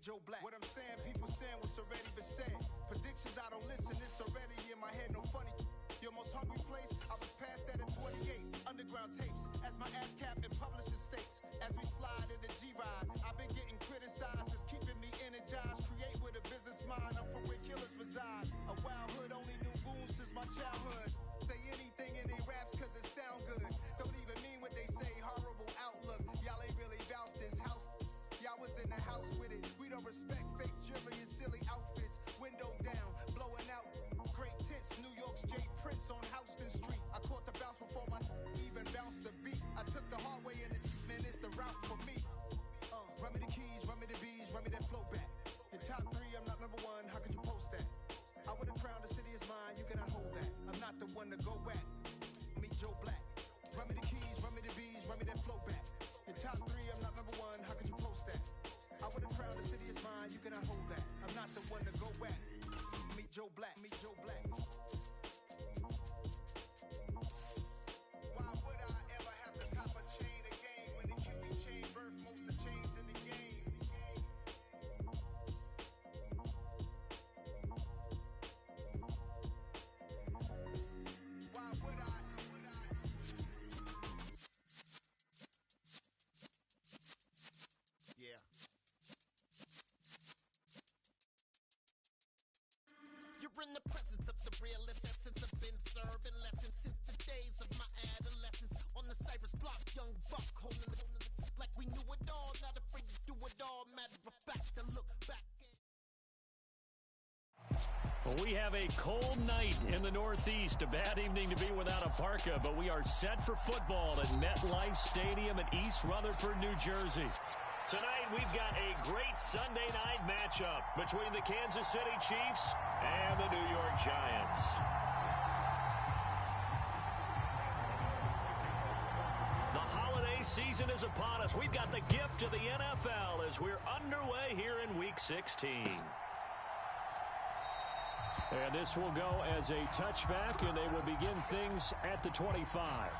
meet Joe Black. What I'm saying, people saying what's already been said. Predictions, I don't listen, it's already in my head, no funny. Your most hungry place, I was past that at 28. Underground tapes, as my ass cap in publishing states. As we slide in the G-Ride, I've been getting criticized, it's keeping me energized. Create with a business mind, I'm from where killers reside. A wild hood, only knew goons since my childhood. Say anything in they raps cause it sound good. Don't even mean what they say, horrible outlook. Y'all ain't really about this house. Y'all was in the house with it. We don't respect fake jewelry and silly outfits. Window down, blowing out great tits. New York's J. Prince on Houston Street. I caught the bounce before my even bounced the beat. I took the hard way and it's the route for me. Run me the keys, run me the bees, run me that flow back. Your top three, I'm not number one. How could you post that? I would've crowned the city is mine. You cannot hold that. I'm not the one to go back. Meet Joe Black. Run me the keys, run me the bees, run me that flow back. Your top three, I'm not number one. How could you post that? I would've crowned the city is mine. You cannot hold that. I'm not the one to go back. Meet Joe Black. Meet Joe Black. Why would I ever have to top a chain again when the QB chain birthed most of chains in the game? Why would I? Yeah. You're in the presence of the realest essence. I've been serving lessons since the days of my adolescence. On the Cypress block, young buck holding it like we knew it all. Not afraid to do it all. Matter of fact, to look back. Well, we have a cold night in the Northeast. A bad evening to be without a parka, but we are set for football at MetLife Stadium in East Rutherford, New Jersey. Tonight, we've got a great Sunday night matchup between the Kansas City Chiefs and the New York Giants. The holiday season is upon us. We've got the gift of the NFL as we're underway here in Week 16. And this will go as a touchback, and they will begin things at the 25.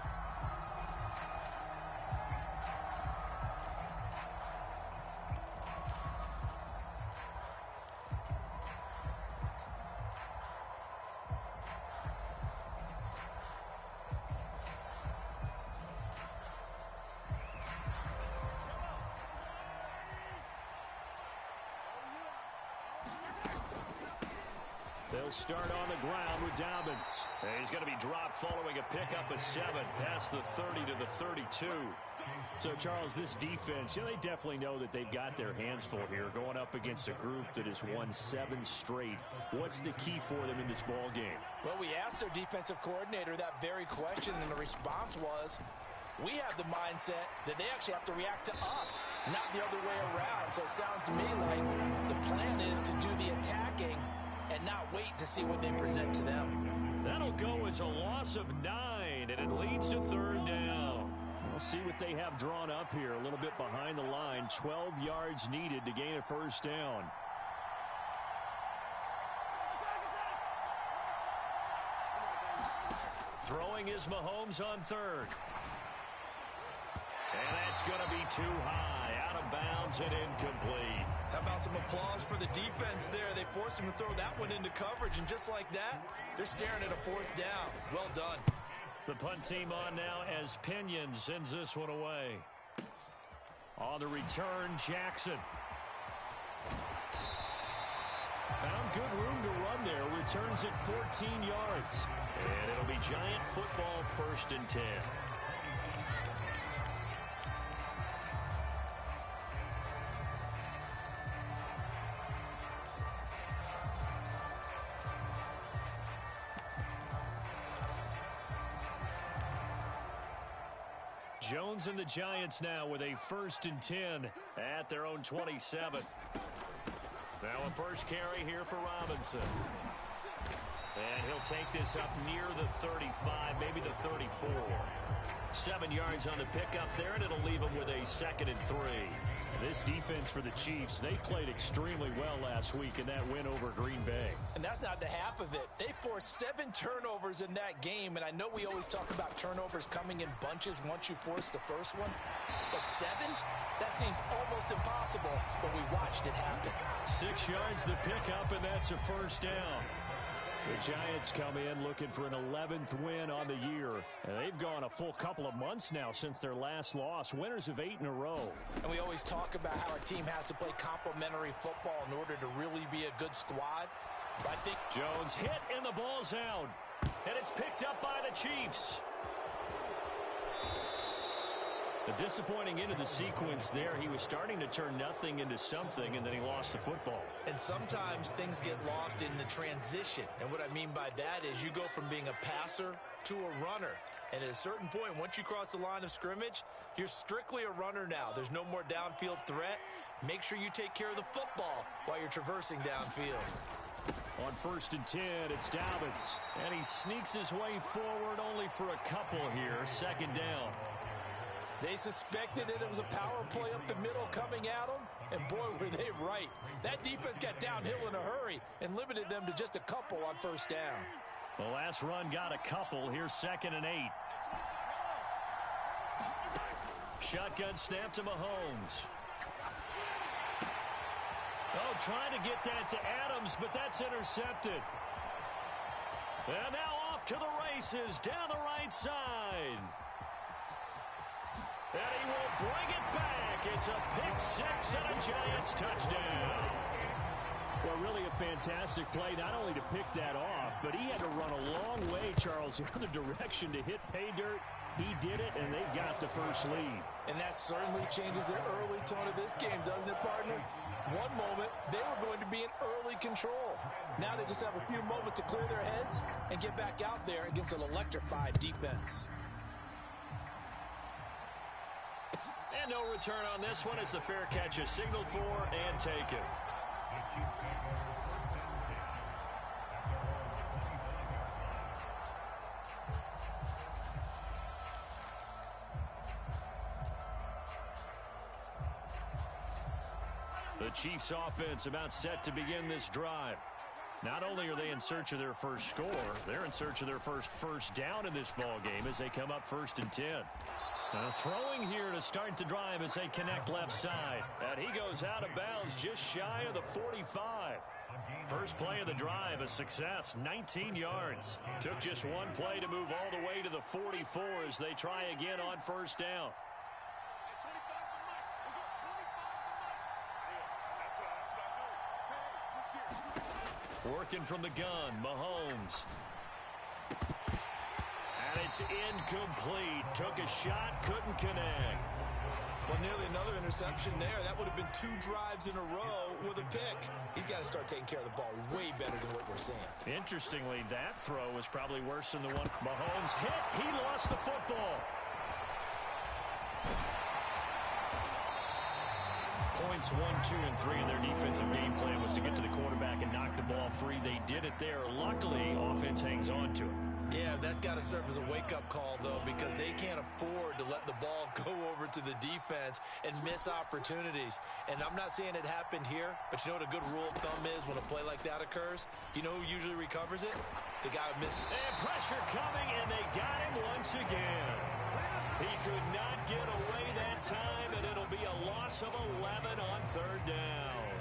They'll start on the ground with Dobbins. And he's going to be dropped following a pickup of 7 past the 30 to the 32. So, Charles, this defense, they definitely know that they've got their hands full here going up against a group that has won 7 straight. What's the key for them in this ball game? Well, we asked their defensive coordinator that very question, and the response was, we have the mindset that they actually have to react to us, not the other way around. So it sounds to me like the plan is to do the attacking and not wait to see what they present to them. That'll go as a loss of 9, and it leads to 3rd down. We'll see what they have drawn up here. A little bit behind the line. 12 yards needed to gain a 1st down. Throwing is Mahomes on 3rd. And that's going to be too high. Out of bounds and incomplete. How about some applause for the defense there? They forced him to throw that one into coverage, and just like that, they're staring at a 4th down. Well done. The punt team on now as Pinion sends this one away. On the return, Jackson. Found good room to run there. Returns it 14 yards. And it'll be Giant football, 1st and 10. Jones and the Giants now with a 1st and 10 at their own 27. Now a first carry here for Robinson. And he'll take this up near the 35, maybe the 34. 7 yards on the pickup there, and it'll leave them with a 2nd and 3. This defense for the Chiefs, they played extremely well last week in that win over Green Bay. And that's not the half of it. They forced 7 turnovers in that game, and I know we always talk about turnovers coming in bunches once you force the first one, but 7? That seems almost impossible, but we watched it happen. 6 yards the pickup, and that's a first down. The Giants come in looking for an 11th win on the year. And they've gone a full couple of months now since their last loss. Winners of 8 in a row. And we always talk about how a team has to play complementary football in order to really be a good squad. I think Jones hit and the ball's out. And it's picked up by the Chiefs. A disappointing end of the sequence there. He was starting to turn nothing into something, and then he lost the football. And sometimes things get lost in the transition. And what I mean by that is you go from being a passer to a runner. And at a certain point, once you cross the line of scrimmage, you're strictly a runner now. There's no more downfield threat. Make sure you take care of the football while you're traversing downfield. On 1st and 10, it's Dobbins. And he sneaks his way forward only for a couple here. 2nd down. They suspected that it was a power play up the middle coming at them, and boy, were they right. That defense got downhill in a hurry and limited them to just a couple on 1st down. The last run got a couple. Here's 2nd and 8. Shotgun snap to Mahomes. Oh, trying to get that to Adams, but that's intercepted. And now off to the races down the right side. And he will bring it back. It's a pick 6 and a Giants touchdown. Well, really a fantastic play, not only to pick that off, but he had to run a long way, Charles, the other direction to hit pay dirt. He did it, and they've got the first lead. And that certainly changes the early tone of this game, doesn't it, partner? One moment, they were going to be in early control. Now they just have a few moments to clear their heads and get back out there against an electrified defense. And no return on this one as the fair catch is signaled for and taken. The Chiefs offense about set to begin this drive. Not only are they in search of their first score, they're in search of their first down in this ball game as they come up 1st and 10. Throwing here to start the drive as they connect left side. And he goes out of bounds just shy of the 45. First play of the drive, a success, 19 yards. Took just one play to move all the way to the 44 as they try again on 1st down. Working from the gun, Mahomes. And it's incomplete. Took a shot, couldn't connect. Well, nearly another interception there. That would have been 2 drives in a row with a pick. He's got to start taking care of the ball way better than what we're seeing. Interestingly, that throw was probably worse than the one Mahomes hit. He lost the football. Points 1, 2, and 3 in their defensive game plan was to get to the quarterback and knock the ball free. They did it there. Luckily, offense hangs on to it. Yeah, that's got to serve as a wake-up call, though, because they can't afford to let the ball go over to the defense and miss opportunities. And I'm not saying it happened here, but you know what a good rule of thumb is when a play like that occurs? You know who usually recovers it? The guy who missed. And pressure coming, and they got him once again. He could not get away that time, and it'll be a loss of 11 on 3rd down.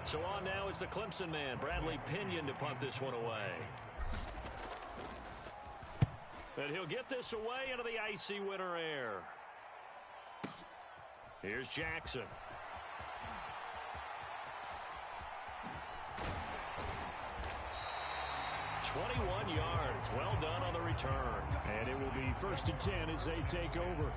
So on now is the Clemson man, Bradley Pinion, to punt this one away. And he'll get this away into the icy winter air. Here's Jackson. "21 yards. Well done on the return. And it will be 1st and 10 as they take over.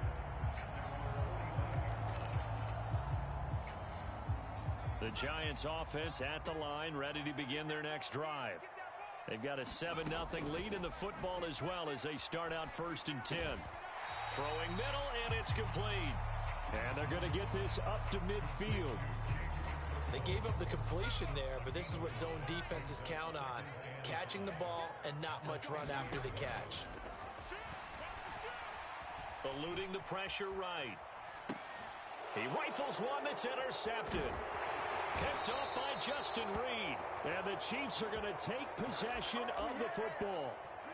The Giants offense at the line, ready to begin their next drive. They've got a 7-0 lead in the football as well as they start out 1st and 10. Throwing middle, and it's complete. And they're going to get this up to midfield. They gave up the completion there, but this is what zone defenses count on. Catching the ball and not much run after the catch. Eluding the pressure right. He rifles one that's intercepted. Picked off by Justin Reed. And the Chiefs are going to take possession of the football.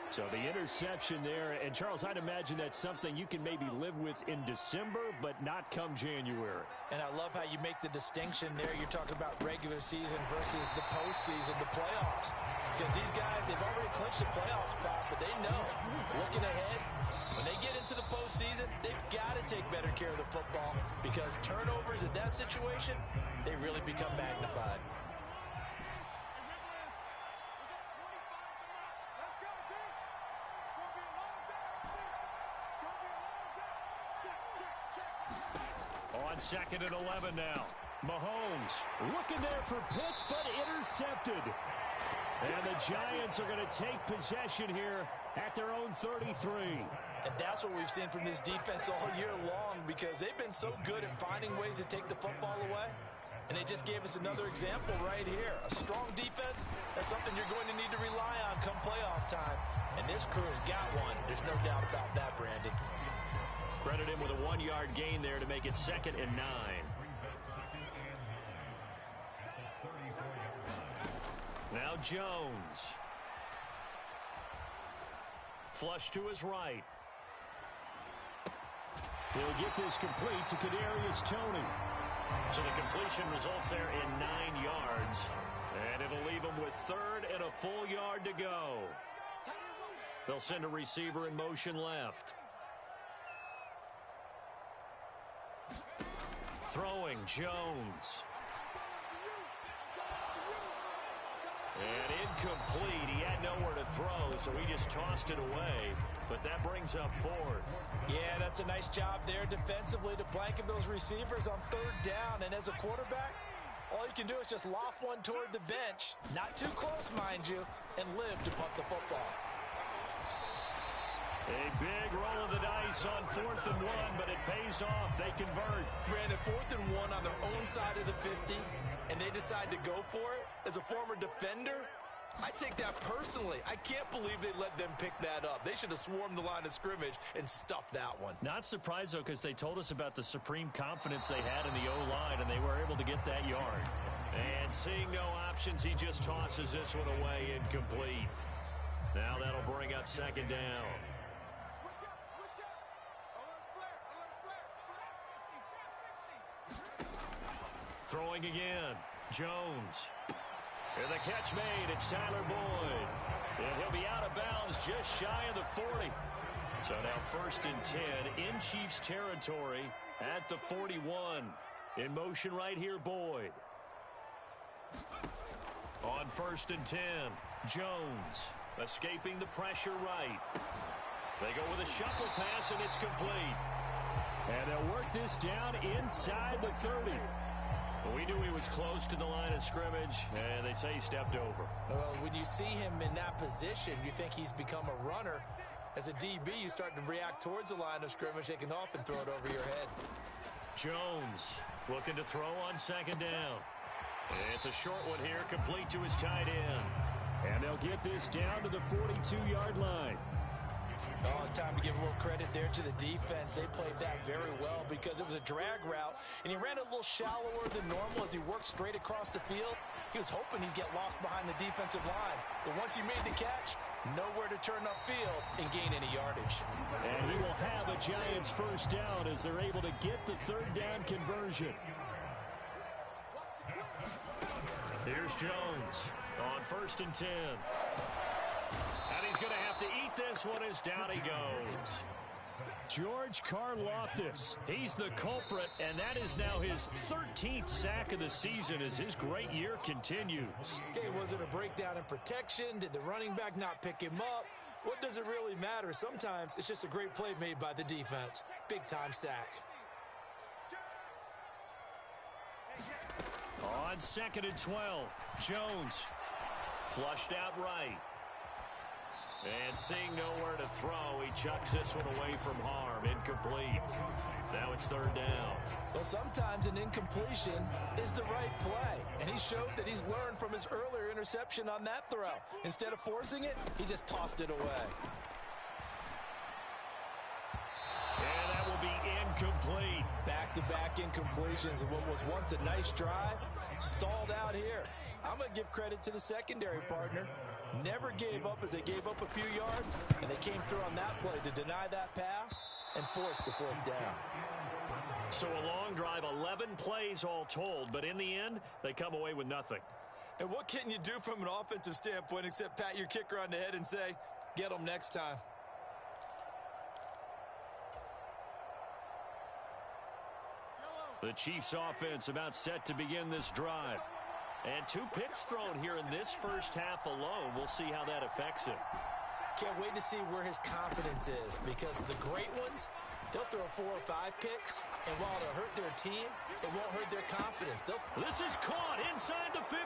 So the interception there, and Charles, I'd imagine that's something you can maybe live with in December, but not come January. And I love how you make the distinction there. You're talking about regular season versus the postseason, the playoffs. Because these guys, they've already clinched a playoff spot, but they know, looking ahead, when they get into the postseason, they've got to take better care of the football because turnovers in that situation, they really become magnified. On 2nd and 11 now. Mahomes looking there for Pitts, but intercepted. And the Giants are going to take possession here at their own 33. And that's what we've seen from this defense all year long because they've been so good at finding ways to take the football away. And they just gave us another example right here. A strong defense, that's something you're going to need to rely on come playoff time. And this crew has got one. There's no doubt about that, Brandon. Credit him with a 1-yard gain there to make it 2nd and 9. Now Jones. Flush to his right. He'll get this complete to Kadarius Toney. So the completion results there in 9 yards. And it'll leave him with 3rd and a full yard to go. They'll send a receiver in motion left. Throwing Jones. And incomplete. He had nowhere to throw, so he just tossed it away. But that brings up 4th. Yeah, that's a nice job there defensively to blanket those receivers on 3rd down. And as a quarterback, all you can do is just loft one toward the bench. Not too close, mind you, and live to punt the football. A big roll of the dice on 4th and 1, but it pays off. They convert. Brandon, 4th and 1 on their own side of the 50, and they decide to go for it. As a former defender, I take that personally. I can't believe they let them pick that up. They should have swarmed the line of scrimmage and stuffed that one. Not surprised, though, because they told us about the supreme confidence they had in the O-line, and they were able to get that yard. And seeing no options, he just tosses this one away incomplete. Now that'll bring up 2nd down. Throwing again. Jones. And the catch made. It's Tyler Boyd. And he'll be out of bounds just shy of the 40. So now 1st and 10 in Chiefs territory at the 41. In motion right here, Boyd. On 1st and 10, Jones escaping the pressure right. They go with a shuffle pass, and it's complete. And they'll work this down inside the 30. We knew he was close to the line of scrimmage, and they say he stepped over. Well, when you see him in that position, you think he's become a runner. As a DB, you start to react towards the line of scrimmage. They can often throw it over your head. Jones looking to throw on 2nd down. It's a short one here, complete to his tight end. And they'll get this down to the 42-yard line. Oh, it's time to give a little credit there to the defense. They played that very well because it was a drag route, and he ran a little shallower than normal as he worked straight across the field. He was hoping he'd get lost behind the defensive line. But once he made the catch, nowhere to turn upfield and gain any yardage. And he will have a Giants 1st down as they're able to get the 3rd down conversion. Here's Jones on 1st and 10. And he's going to have to eat this one as down he goes. George Karlaftis, he's the culprit, and that is now his 13th sack of the season as his great year continues. Okay, was it a breakdown in protection? Did the running back not pick him up? What does it really matter? Sometimes it's just a great play made by the defense. Big-time sack. On 2nd and 12, Jones flushed out right. And seeing nowhere to throw, he chucks this one away from harm. Incomplete. Now it's 3rd down. Well, sometimes an incompletion is the right play. And he showed that he's learned from his earlier interception on that throw. Instead of forcing it, he just tossed it away. And Incomplete. Back-to-back incompletions of what was once a nice drive, stalled out here. I'm going to give credit to the secondary partner. Never gave up as they gave up a few yards, and they came through on that play to deny that pass and force the fourth down. So a long drive, 11 plays all told, but in the end, they come away with nothing. And what can you do from an offensive standpoint except pat your kicker on the head and say, get them next time? The Chiefs offense about set to begin this drive. And 2 picks thrown here in this first half alone. We'll see how that affects him. Can't wait to see where his confidence is, because the great ones, they'll throw 4 or 5 picks, and while it'll hurt their team, it won't hurt their confidence. This is caught inside the 15.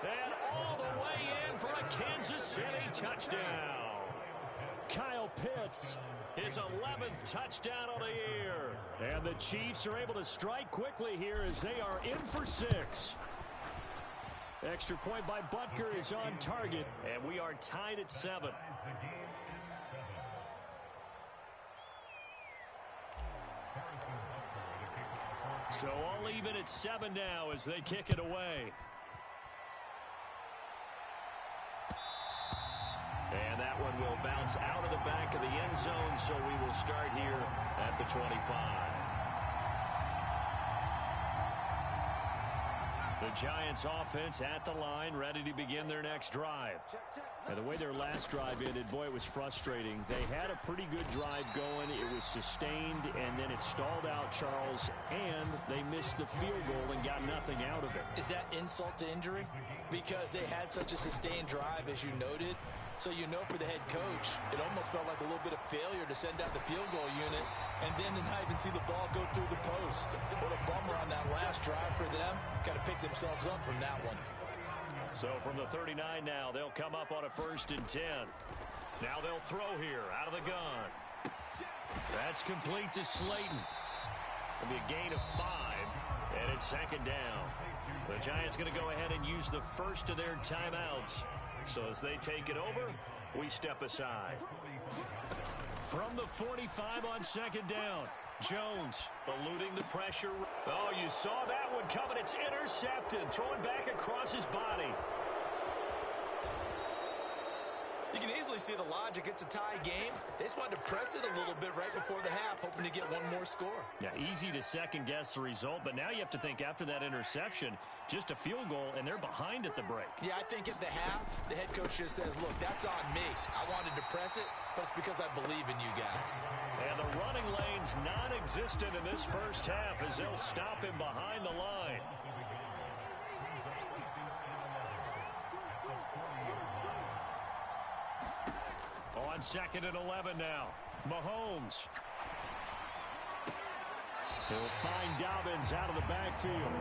And all the way in for a Kansas City touchdown. Kyle Pitts, his 11th touchdown of the year. And the Chiefs are able to strike quickly here as they are in for 6. Extra point by Butker is on target, and we are tied at 7. So all even at 7 now as they kick it away. And that one will bounce out of the back of the end zone, so we will start here at the 25. The Giants offense at the line, ready to begin their next drive. And the way their last drive ended, boy, it was frustrating. They had a pretty good drive going. It was sustained, and then it stalled out, Charles, and they missed the field goal and got nothing out of it. Is that insult to injury? Because they had such a sustained drive, as you noted. So you know for the head coach, it almost felt like a little bit of failure to send out the field goal unit and then to not even see the ball go through the post. What a bummer on that last drive for them. Got to pick themselves up from that one. So from the 39 now, they'll come up on a 1st and 10. Now they'll throw here out of the gun. That's complete to Slayton. It'll be a gain of 5, and it's 2nd down. The Giants going to go ahead and use the first of their timeouts. So as they take it over, we step aside. From the 45 on 2nd down, Jones eluding the pressure. Oh, you saw that one coming. It's intercepted. Throwing back across his body. You can easily see the logic. It's a tie game. They just wanted to press it a little bit right before the half, hoping to get one more score. Yeah, easy to second-guess the result, but now you have to think after that interception, just a field goal, and they're behind at the break. Yeah, I think at the half, the head coach just says, look, that's on me. I wanted to press it, but it's because I believe in you guys. And the running lane's non-existent in this first half as they'll stop him behind the line. On 2nd and 11 now, Mahomes. He'll find Dobbins out of the backfield.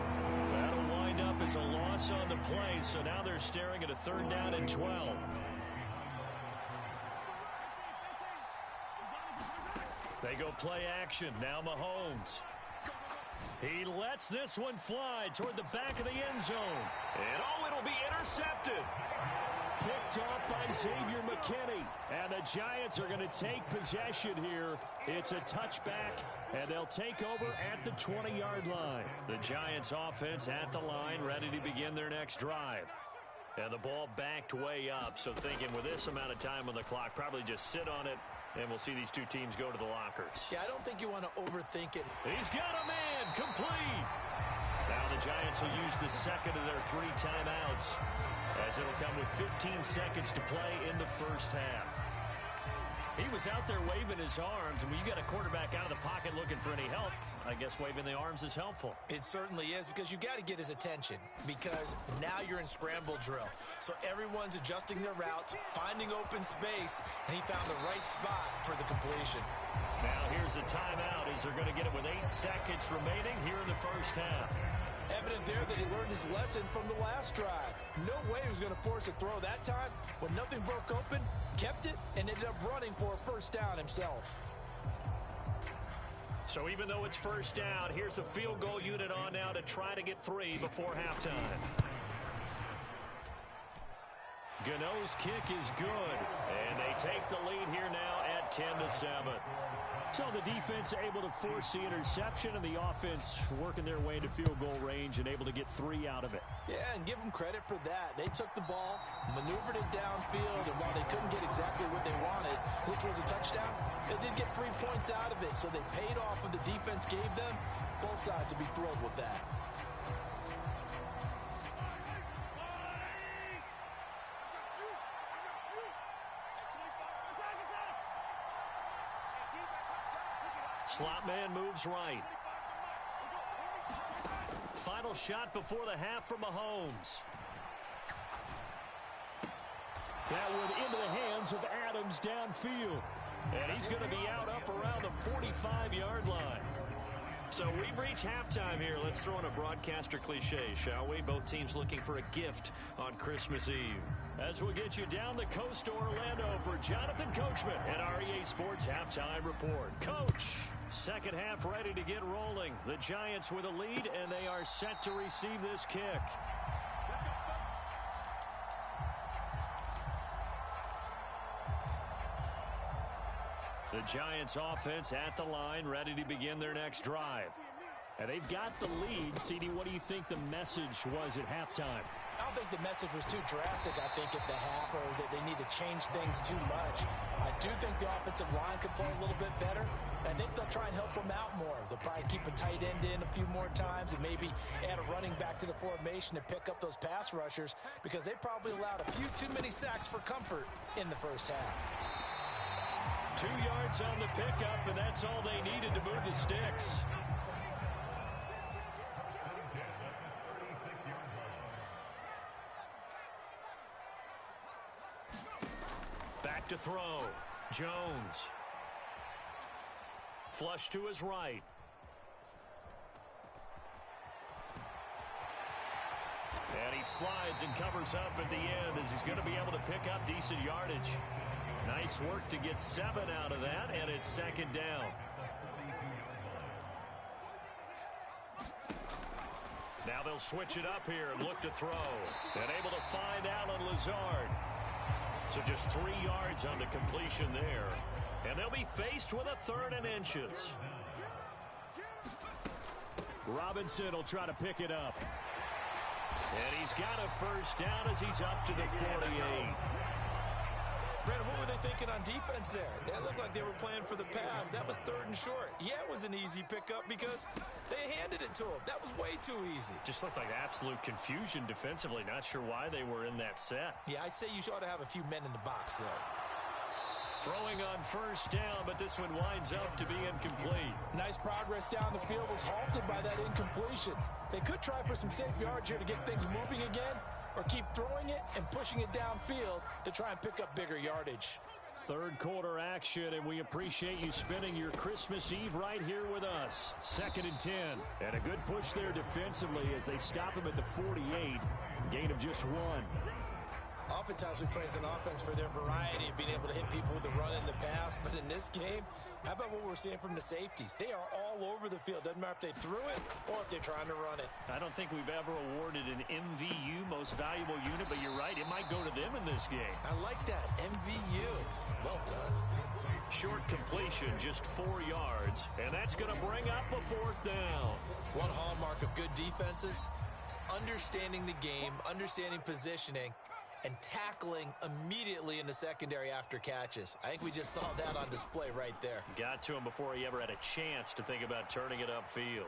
That'll wind up as a loss on the play, so now they're staring at a 3rd down and 12. They go play action. Now Mahomes. He lets this one fly toward the back of the end zone. And it'll be intercepted. Picked off by Xavier McKinney. And the Giants are going to take possession here. It's a touchback, and they'll take over at the 20-yard line. The Giants offense at the line, ready to begin their next drive. And the ball backed way up, so thinking with this amount of time on the clock, probably just sit on it, and we'll see these 2 teams go to the lockers. Yeah, I don't think you want to overthink it. He's got a man, complete. Now the Giants will use the 2nd of their 3 timeouts, as it'll come with 15 seconds to play in the first half. He was out there waving his arms, and when you got a quarterback out of the pocket looking for any help, I guess waving the arms is helpful. It certainly is, because you got to get his attention, because now you're in scramble drill. So everyone's adjusting their routes, finding open space, and he found the right spot for the completion. Now here's a timeout as they're going to get it with 8 seconds remaining here in the first half. Evident there that he learned his lesson from the last drive. No way he was going to force a throw that time. When nothing broke open, kept it, and ended up running for a 1st down himself. So even though it's 1st down, here's the field goal unit on now to try to get 3 before halftime. Gano's kick is good, and they take the lead here now at 10-7. So the defense able to force the interception, and the offense working their way into field goal range and able to get 3 out of it. Yeah, and give them credit for that. They took the ball, maneuvered it downfield, and while they couldn't get exactly what they wanted, which was a touchdown, they did get 3 points out of it, so they paid off what the defense gave them. Both sides will be thrilled with that. Slot man moves right. Final shot before the half for Mahomes. That one into the hands of Adams downfield. And he's going to be out up around the 45-yard line. So we've reached halftime here. Let's throw in a broadcaster cliche, shall we? Both teams looking for a gift on Christmas Eve. As we'll get you down the coast to Orlando for Jonathan Coachman at our EA Sports Halftime Report. Coach, second half ready to get rolling. The Giants with a lead, and they are set to receive this kick. The Giants offense at the line, ready to begin their next drive. And they've got the lead. CD, what do you think the message was at halftime? I don't think the message was too drastic, I think, at the half, or that they need to change things too much. I do think the offensive line could play a little bit better. I think they'll try and help them out more. They'll probably keep a tight end in a few more times and maybe add a running back to the formation to pick up those pass rushers, because they probably allowed a few too many sacks for comfort in the first half. 2 yards on the pickup, and that's all they needed to move the sticks. Back to throw. Jones. Flush to his right. And he slides and covers up at the end as he's going to be able to pick up decent yardage. Nice work to get 7 out of that, and it's second down. Now they'll switch it up here and look to throw. And able to find Allen Lazard. So just 3 yards on the completion there. And they'll be faced with a 3rd and inches. Robinson will try to pick it up. And he's got a first down as he's up to the 48. Brandon, what were they thinking on defense there? It looked like they were playing for the pass. That was 3rd and short. Yeah, it was an easy pickup because they handed it to him. That was way too easy. Just looked like absolute confusion defensively. Not sure why they were in that set. Yeah, I'd say you ought to have a few men in the box there. Throwing on first down, but this one winds up to be incomplete. Nice progress down the field was halted by that incompletion. They could try for some safe yards here to get things moving again, or keep throwing it and pushing it downfield to try and pick up bigger yardage. Third quarter action, and we appreciate you spending your Christmas Eve right here with us. 2nd and 10. And a good push there defensively as they stop him at the 48. Gain of just 1. Oftentimes we praise an offense for their variety of being able to hit people with the run and the pass, but in this game, how about what we're seeing from the safeties? They are all over the field. Doesn't matter if they threw it or if they're trying to run it. I don't think we've ever awarded an MVU, most valuable unit, but you're right, it might go to them in this game. I like that, MVU. Well done. Short completion, just 4 yards, and that's going to bring up a 4th down. One hallmark of good defenses is understanding the game, understanding positioning, and tackling immediately in the secondary after catches. I think we just saw that on display right there. Got to him before he ever had a chance to think about turning it upfield.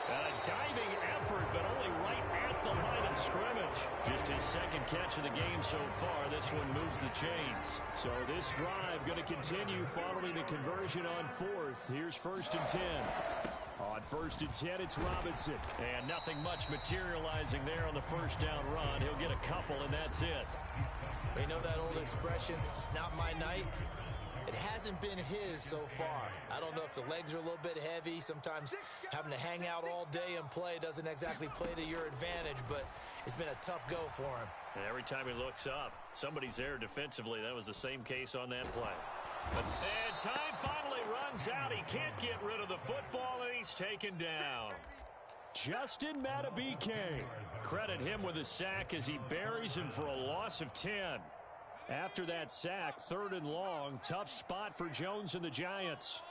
A diving effort, but only right at the line of scrimmage. Just his 2nd catch of the game so far. This one moves the chains. So this drive going to continue following the conversion on 4th. Here's 1st and 10. On 1st and 10, it's Robinson. And nothing much materializing there on the first down run. He'll get a couple, and that's it. You know that old expression, it's not my night? It hasn't been his so far. I don't know if the legs are a little bit heavy. Sometimes having to hang out all day and play doesn't exactly play to your advantage, but it's been a tough go for him. And every time he looks up, somebody's there defensively. That was the same case on that play. And time finally runs out. He can't get rid of the football, and he's taken down. Justin Matabike. Credit him with a sack as he buries him for a loss of 10. After that sack, 3rd and long. Tough spot for Jones and the Giants.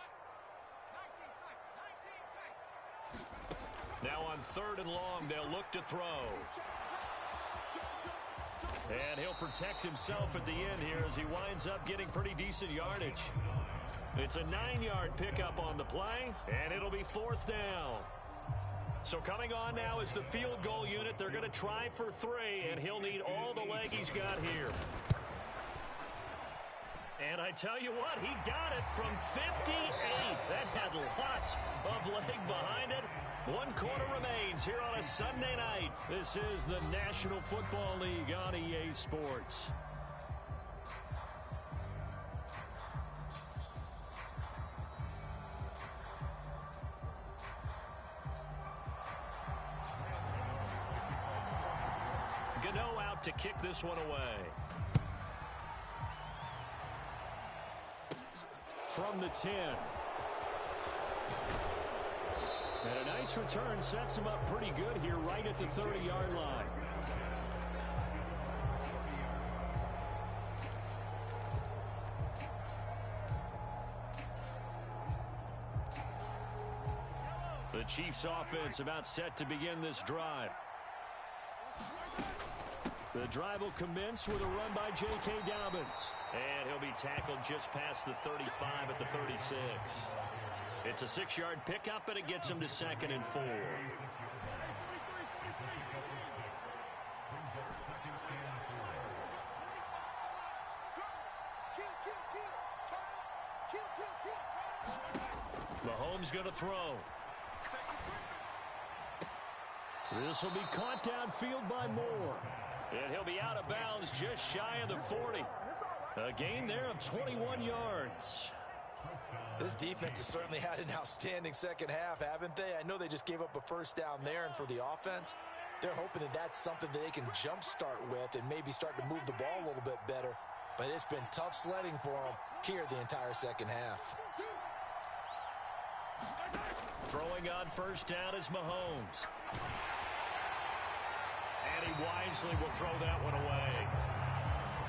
Now on 3rd and long, they'll look to throw. And he'll protect himself at the end here as he winds up getting pretty decent yardage. It's a 9-yard pickup on the play, and it'll be 4th down. So coming on now is the field goal unit. They're going to try for 3, and he'll need all the leg he's got here. And I tell you what, he got it from 58. That had lots of leg behind it. 1 quarter remains here on a Sunday night. This is the National Football League on EA Sports. Gano out to kick this one away. From the 10. And a nice return sets him up pretty good here right at the 30-yard line. The Chiefs offense about set to begin this drive. The drive will commence with a run by J.K. Dobbins. And he'll be tackled just past the 35 at the 36. It's a 6-yard pickup, and it gets him to 2nd and 4. Mahomes going to throw. This will be caught downfield by Moore. And he'll be out of bounds just shy of the 40. A gain there of 21 yards. This defense has certainly had an outstanding second half, haven't they? I know they just gave up a 1st down there, and for the offense, they're hoping that that's something that they can jumpstart with and maybe start to move the ball a little bit better. But it's been tough sledding for them here the entire second half. Throwing on 1st down is Mahomes. And he wisely will throw that one away.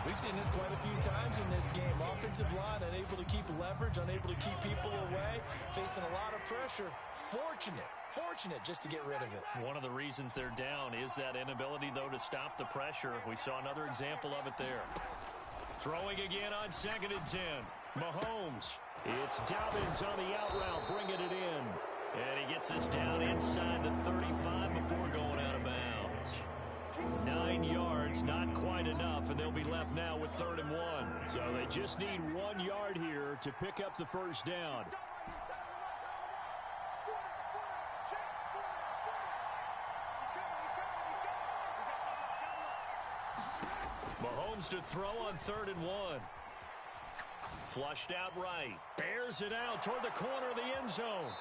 We've seen this quite a few times in this game. Offensive line unable to keep leverage, unable to keep people away, facing a lot of pressure. Fortunate just to get rid of it. One of the reasons they're down is that inability, though, to stop the pressure. We saw another example of it there. Throwing again on 2nd and 10. Mahomes. It's Dobbins on the out route, bringing it in. And he gets this down inside the 35 before going out of bounds. 9 yards, not quite enough, and they'll be left now with 3rd and 1. So they just need 1 yard here to pick up the 1st down. Mahomes to throw on 3rd and 1. Flushed out right. Bears it out toward the corner of the end zone.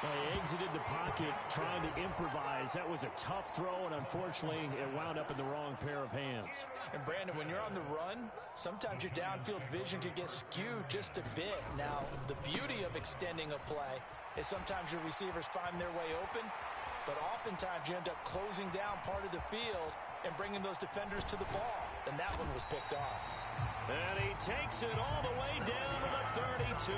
Well, he exited the pocket trying to improvise. That was a tough throw, and unfortunately, it wound up in the wrong pair of hands. And, Brandon, when you're on the run, sometimes your downfield vision can get skewed just a bit. Now, the beauty of extending a play is sometimes your receivers find their way open, but oftentimes you end up closing down part of the field and bringing those defenders to the ball. And that one was picked off. And he takes it all the way down to the 32.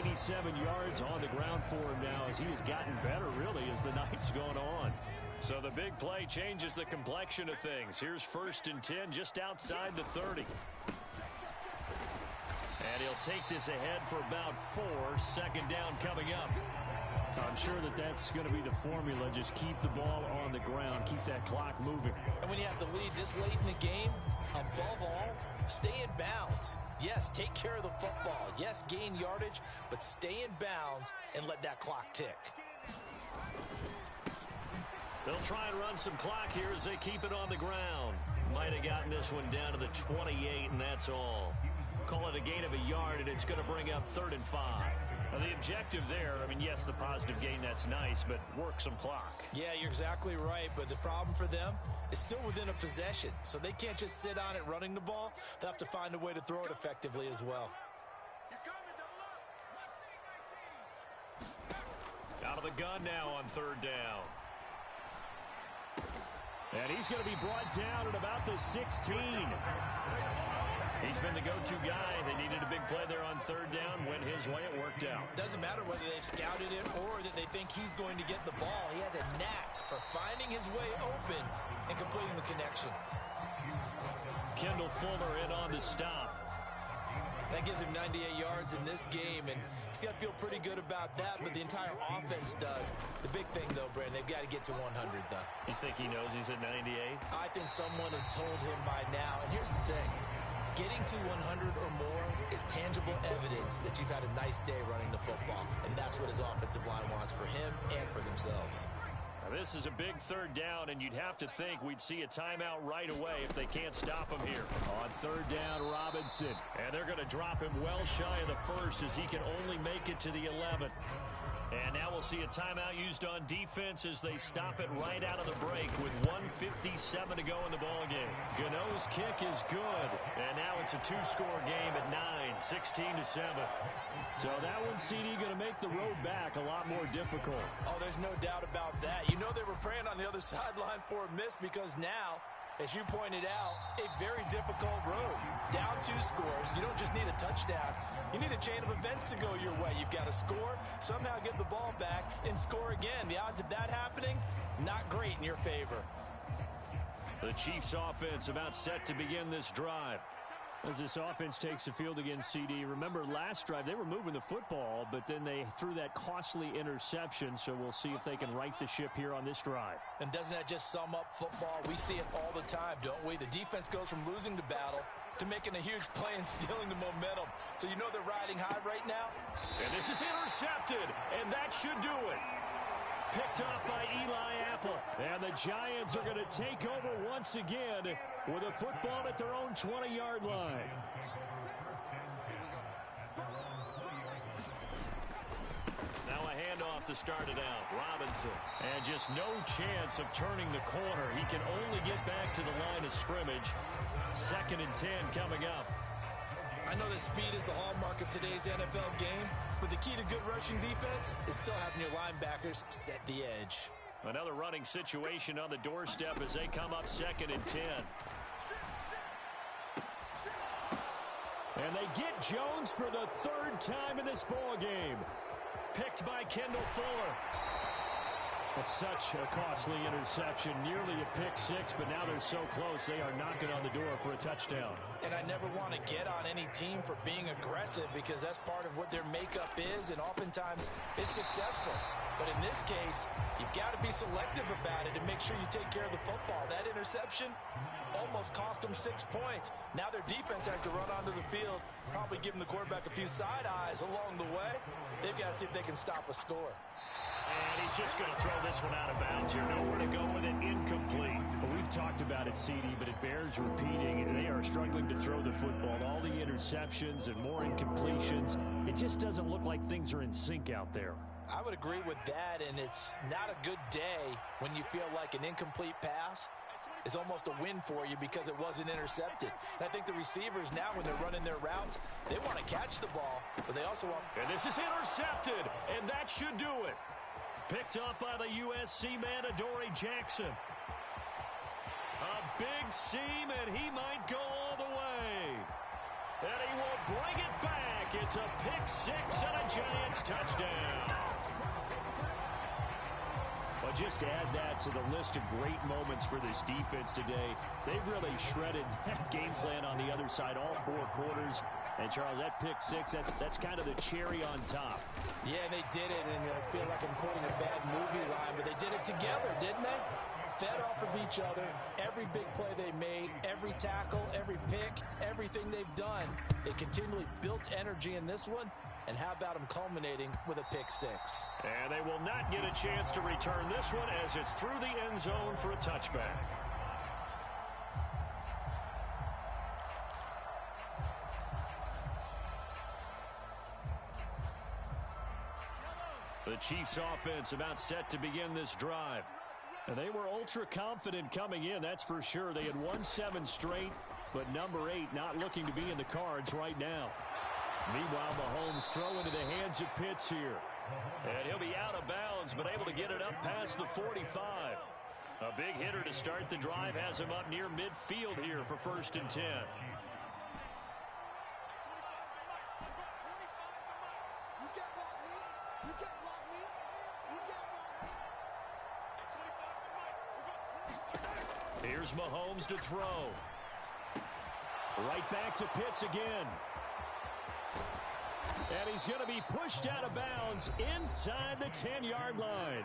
97 yards on the ground for him now as he has gotten better, really, as the night's gone on. So the big play changes the complexion of things. Here's 1st and 10 just outside the 30. And he'll take this ahead for about 4. 2nd down coming up. I'm sure that that's going to be the formula. Just keep the ball on the ground. Keep that clock moving. And when you have the lead this late in the game, above all, stay in bounds. Yes, take care of the football. Yes, gain yardage, but stay in bounds and let that clock tick. They'll try and run some clock here as they keep it on the ground. Might have gotten this one down to the 28, and that's all. Call it a gain of a yard, and it's going to bring up 3rd and 5. Now, the objective there, I mean, yes, the positive gain, that's nice, but work some clock. Yeah, you're exactly right, but the problem for them is still within a possession, so they can't just sit on it running the ball. They'll have to find a way to throw it effectively as well. Out of the gun now on 3rd down. And he's going to be brought down at about the 16. He's been the go-to guy. They needed a big play there on third down. Went his way. It worked out. Doesn't matter whether they've scouted it or that they think he's going to get the ball. He has a knack for finding his way open and completing the connection. Kendall Fuller in on the stop. That gives him 98 yards in this game, and he's got to feel pretty good about that, but the entire offense does. The big thing, though, Brandon, they've got to get to 100, though. You think he knows he's at 98? I think someone has told him by now, and here's the thing. Getting to 100 or more is tangible evidence that you've had a nice day running the football, and that's what his offensive line wants for him and for themselves. Now, this is a big third down, and you'd have to think we'd see a timeout right away if they can't stop him here. On third down, Robinson. And they're going to drop him well shy of the first as he can only make it to the 11. And now we'll see a timeout used on defense as they stop it right out of the break with 1:57 to go in the ballgame. Gano's kick is good. And now it's a two-score game at 9, 16-7. So that one, CD, going to make the road back a lot more difficult. Oh, there's no doubt about that. You know they were praying on the other sideline for a miss because now, as you pointed out, a very difficult road. Down 2 scores. You don't just need a touchdown. You need a chain of events to go your way. You've got to score, somehow get the ball back, and score again. The odds of that happening, not great in your favor. The Chiefs offense about set to begin this drive. As this offense takes the field against CD, remember last drive they were moving the football, but then they threw that costly interception, so we'll see if they can right the ship here on this drive. And doesn't that just sum up football? We see it all the time, don't we? The defense goes from losing the battle to making a huge play and stealing the momentum. So you know they're riding high right now? And this is intercepted, and that should do it. Picked up by Eli Apple. And the Giants are going to take over once again with a football at their own 20-yard line. Now a handoff to start it out. Robinson. And just no chance of turning the corner. He can only get back to the line of scrimmage. 2nd and 10 coming up. I know that speed is the hallmark of today's NFL game, but the key to good rushing defense is still having your linebackers set the edge. Another running situation on the doorstep as they come up 2nd and 10. And they get Jones for the 3rd time in this ball game. Picked by Kendall Fuller. It's such a costly interception, nearly a pick six, but now they're so close they are knocking on the door for a touchdown. And I never want to get on any team for being aggressive because that's part of what their makeup is, and oftentimes it's successful. But in this case, you've got to be selective about it and make sure you take care of the football. That interception almost cost them 6 points. Now their defense has to run onto the field, probably giving the quarterback a few side eyes along the way. They've got to see if they can stop a score. And he's just going to throw this one out of bounds here. Nowhere to go with it. Incomplete. Well, we've talked about it, CD, but it bears repeating. They are struggling to throw the football. All the interceptions and more incompletions. It just doesn't look like things are in sync out there. I would agree with that, and it's not a good day when you feel like an incomplete pass is almost a win for you because it wasn't intercepted. And I think the receivers now, when they're running their routes, they want to catch the ball, but they also want... And this is intercepted, and that should do it. Picked up by the USC man, Adoree Jackson. A big seam, and he might go all the way. And he will bring it back. It's a pick six and a Giants touchdown. But just to add that to the list of great moments for this defense today, they've really shredded that game plan on the other side all 4 quarters. And, Charles, that pick six, that's kind of the cherry on top. Yeah, they did it, and I feel like I'm quoting a bad movie line, but they did it together, didn't they? Fed off of each other, every big play they made, every tackle, every pick, everything they've done. They continually built energy in this one, and how about them culminating with a pick six? And they will not get a chance to return this one as it's through the end zone for a touchback. The Chiefs offense about set to begin this drive. And they were ultra confident coming in, that's for sure. They had won 7 straight, but number 8 not looking to be in the cards right now. Meanwhile, Mahomes throw into the hands of Pitts here. And he'll be out of bounds, but able to get it up past the 45. A big hitter to start the drive has him up near midfield here for 1st and 10. Here's Mahomes to throw. Right back to Pitts again. And he's going to be pushed out of bounds inside the 10-yard line.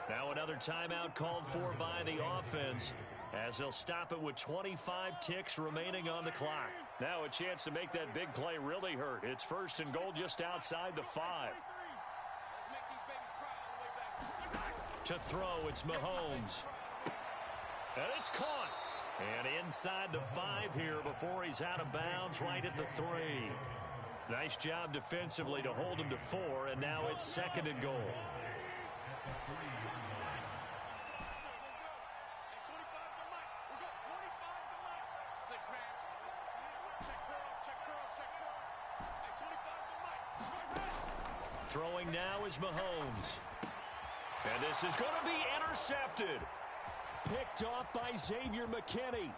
Now another timeout called for by the offense as they'll stop it with 25 ticks remaining on the clock. Now a chance to make that big play really hurt. It's 1st and goal just outside the 5. To throw, it's Mahomes. And it's caught. And inside the 5 here before he's out of bounds right at the 3. Nice job defensively to hold him to 4, and now it's 2nd and goal. Throwing now is Mahomes. And this is going to be intercepted. Picked off by Xavier McKinney.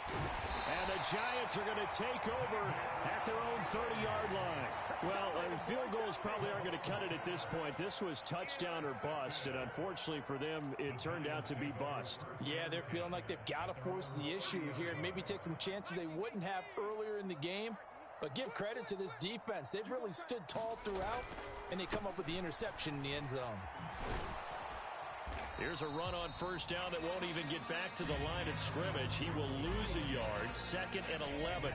And the Giants are going to take over at their own 30-yard line. Well, field goals probably aren't going to cut it at this point. This was touchdown or bust, and unfortunately for them, it turned out to be bust. Yeah, they're feeling like they've got to force the issue here and maybe take some chances they wouldn't have earlier in the game. But give credit to this defense. They've really stood tall throughout, and they come up with the interception in the end zone. Here's a run on 1st down that won't even get back to the line of scrimmage. He will lose a yard. 2nd and 11.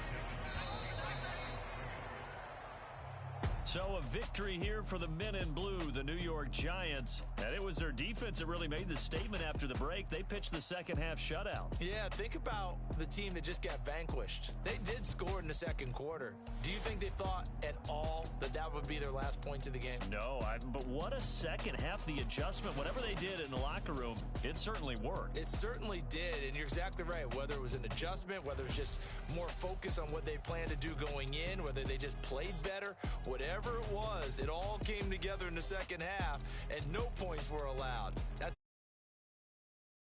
So a victory here for the men in blue, the New York Giants. And it was their defense that really made the statement after the break. They pitched the second half shutout. Yeah, think about the team that just got vanquished. They did score in the 2nd quarter. Do you think they thought at all that that would be their last points of the game? No, but what a second half. The adjustment, whatever they did in the locker room, it certainly worked. It certainly did, and you're exactly right. Whether it was an adjustment, whether it was just more focus on what they planned to do going in, whether they just played better, whatever it was, it all came together in the second half, and no points were allowed. That's